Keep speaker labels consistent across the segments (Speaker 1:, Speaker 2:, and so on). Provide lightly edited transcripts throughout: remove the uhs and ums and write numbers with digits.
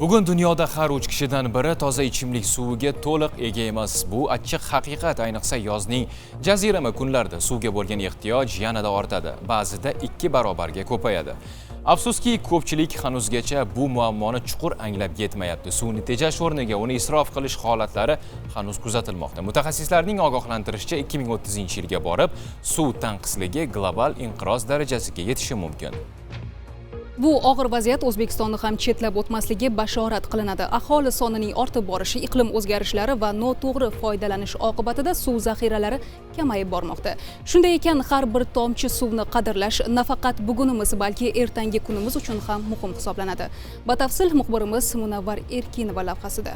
Speaker 1: Bugun dunyoda har 3 kishidan biri toza ichimlik suviga to'liq ega emas. Bu achchiq haqiqat, ayniqsa yozning jazirama kunlarida suvga bo'lgan ehtiyoj yanada ortadi. Ba'zida 2 barobarga ko'payadi. Afsuski, ko'pchilik hanuzgacha bu muammoni chuqur anglab yetmayapti. Suvni tejash o'rniga uni isrof qilish holatlari hanuz kuzatilmoqda. Mutaxassislarning ogohlantirishicha 2030-yilga borib, suv tanqisligi global inqiroz darajasiga yetishi mumkin.
Speaker 2: Bu og'ir vaziyat O'zbekistonni ham chetlab o'tmasligi bashorat qilinadi. Aholi sonining ortib borishi, iqlim o'zgarishlari va noto'g'ri foydalanish oqibatida suv zaxiralari kamayib bormoqda. Shunday ekan, har bir tomchi suvni qadrlash nafaqat bugunimiz, balki ertangi kunimiz uchun ham muhim hisoblanadi. Batafsil muxbirimiz Munavvar Erkinova lavhasida.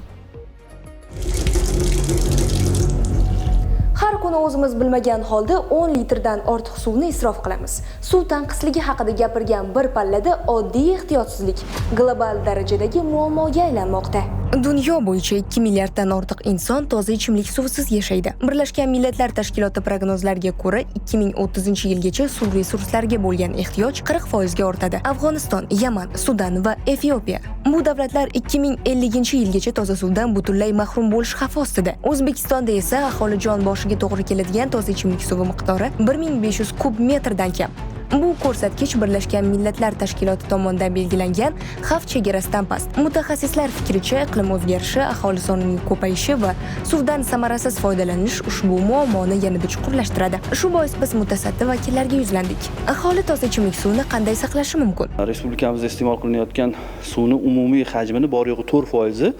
Speaker 3: Har kuni o'zimiz bilmagan holda 10 litrdan ortiq suvni isrof qilamiz. Suv tanqisligi haqida gapirgan bir pallada oddiy ehtiyotsizlik global darajadagi muammoga aylanmoqda. Dunyo bo'yicha 2 milliarddan ortiq inson toza ichimlik suvisiz yashaydi. Birlashgan Millatlar Tashkiloti prognozlariga ko'ra, 2030-yilgacha suv resurslariga bo'lgan ehtiyoj 40% ga ortadi. Afg'oniston, Yaman, Sudan va Efiopiya bu davlatlar 2050-yilgacha toza suvdan butunlay mahrum bo'lish xavfi ostida. O'zbekistonda esa aholi jon boshiga to'g'ri keladigan toza ichimlik suvi miqdori 1500 kub metrdan kam. Bu ko'rsatkich Birlashgan Millatlar Tashkiloti tomonidan belgilangan xavf chegarasidan past. Mutaxassislar fikricha, iqlim o'zgarishi, aholi sonining ko'payishi va suvdan samarasiz foydalanish ushbu muammoni yanada chuqurlashtiradi. Shu bois biz mutasaddi vakillarga yuzlandik. Aholi toza ichimlik suvini qanday saqlashi mumkin?
Speaker 4: Respublikamizda iste'mol qilinayotgan suvning umumiy hajmini bor yo'g'i 4%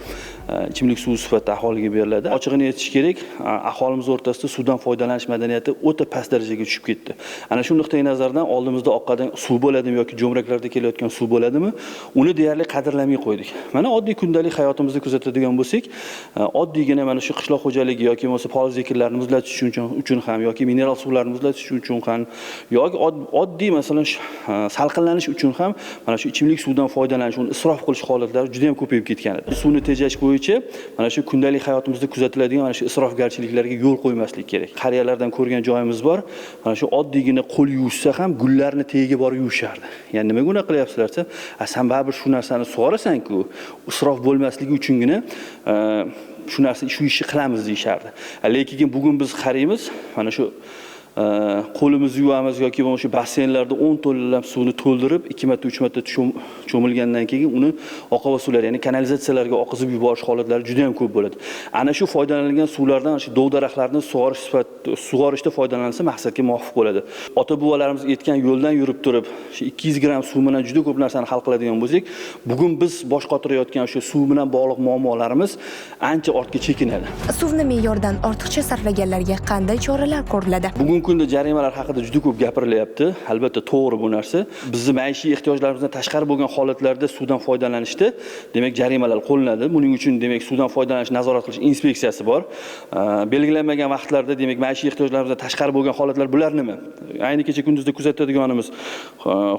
Speaker 4: ichimlik suvi sifatida aholiga beriladi. Ochig'ini aytish kerak, aholimiz o'rtasida suvdan foydalanish madaniyati o'ta past darajaga tushib ketdi. Ana shu nuqtai nazardan oldimizda oqqadan suv bo'ladimi yoki jo'mraklarda kelayotgan suv bo'ladimi, uni deyarli qadrlamay qo'ydik. Mana oddiy kundalik hayotimizda kuzatadigan bo'lsak, oddiygina mana shu qishloq xo'jaligi yoki bo'lmasa poliz ekinlarni muzlatish uchun ham yoki mineral suvlarni muzlatish uchun ham yoki oddiy masalan salqinlanish uchun ham mana shu ichimlik suvdan foydalanish, uni isrof qilish holatlari juda ham ko'payib ketgan edi. Suvni tejash bo'yicha mana shu kundalik hayotimizda kuzatiladigan mana shu isrofgarchiliklarga yo'l qo'ymaslik kerak. Qariyalardan ko'rgan joyimiz bor. Mana shu oddiygina qo'l yuvishsa ham gullarni tagiga borib yuvishardi. Ya'ni nimaga unaqa qilyapsizlar desa, sen baribir shu narsani sug'orasan-ku, isrof bo'lmasligi uchungina shu ishni qilamiz deyishardi. Lekin bugun biz qaraymiz, mana shu qo'limizni yuvamiz yoki bo'lmasa basseynlarda 10 to'nlab suvni to'ldirib 2 marta 3 marta cho'milgandan keyin uni oqova suvlar, ya'ni kanalizatsiyalarga oqizib yuborish holatlari juda ham ko'p bo'ladi. Ana shu foydalanilgan suvlardan shu dov daraxtlarni sug'orishda foydalansa maqsadga muvofiq bo'ladi. Ota-bobolarimiz aytgan yo'ldan yurib turib, 200 gram suv bilan juda ko'p narsani hal qiladigan bo'lsak, bugun biz bosh qotirayotgan shu suv bilan bog'liq muammolarimiz ancha ortga chekinadi.
Speaker 3: Suvni me'yordan ortiqcha sarflaganlarga qanday choralar ko'riladi?
Speaker 4: Bugungi kunda jarimalar haqida juda ko'p gapirilyapti. Albatta to'g'ri bu narsa. Bizning maishiy ehtiyojlarimizdan tashqari bo'lgan holatlarda suvdan foydalanishda, demak, jarimalar qo'llanadi. Buning uchun demak suvdan foydalanish nazorat qilish inspeksiyasi bor. Belgilanmagan vaqtlarda demak maishiy ehtiyojlarimizdan tashqari bo'lgan holatlar bular nima? Ayni kecha kunduzda kuzatadiganimiz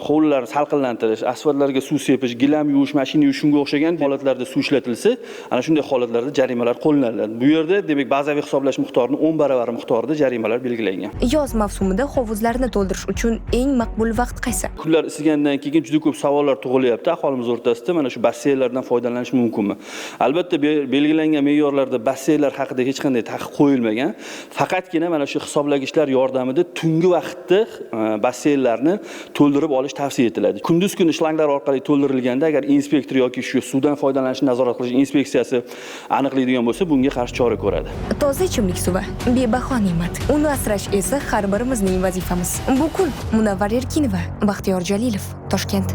Speaker 4: hovlilarni salqinlantirish, asfaltlarga suv sepish, gilam yuvish, mashina yuvish shunga o'xshagan holatlarda suv ishlatilsa, ana shunday holatlarda jarimalar qo'llanadi. Bu yerda demak bazaviy hisoblash miqdorining 10 baravari miqdorida jarimalar belgilangan.
Speaker 3: Yoz mavsumida hovuzlarni to'ldirish uchun eng maqbul vaqt qaysi?
Speaker 4: Kunlar isigandan keyin juda ko'p savollar tug'ilyapti aholimiz o'rtasida. Mana shu basseynlardan foydalanish mumkinmi? Albatta belgilangan me'yorlarda basseynlar haqida hech qanday taqiq qo'yilmagan. Faqatgina mana shu hisoblagichlar yordamida tungi vaqtda basseynlarni to'ldirib olish tavsiya etiladi. Kunduz kuni shlanglar orqali to'ldirilganda agar inspektor yoki shu suvdan foydalanishni nazorat qilish inspeksiyasi aniqlaydigan bo'lsa, bunga qarshi chora ko'radi.
Speaker 3: Toza ichimlik suvi bebaho ne'mat. Uni asrash esa har birimizning vazifamiz. Bu kun Munavvar Erkinova, Baxtiyor Jalilov, Toshkent.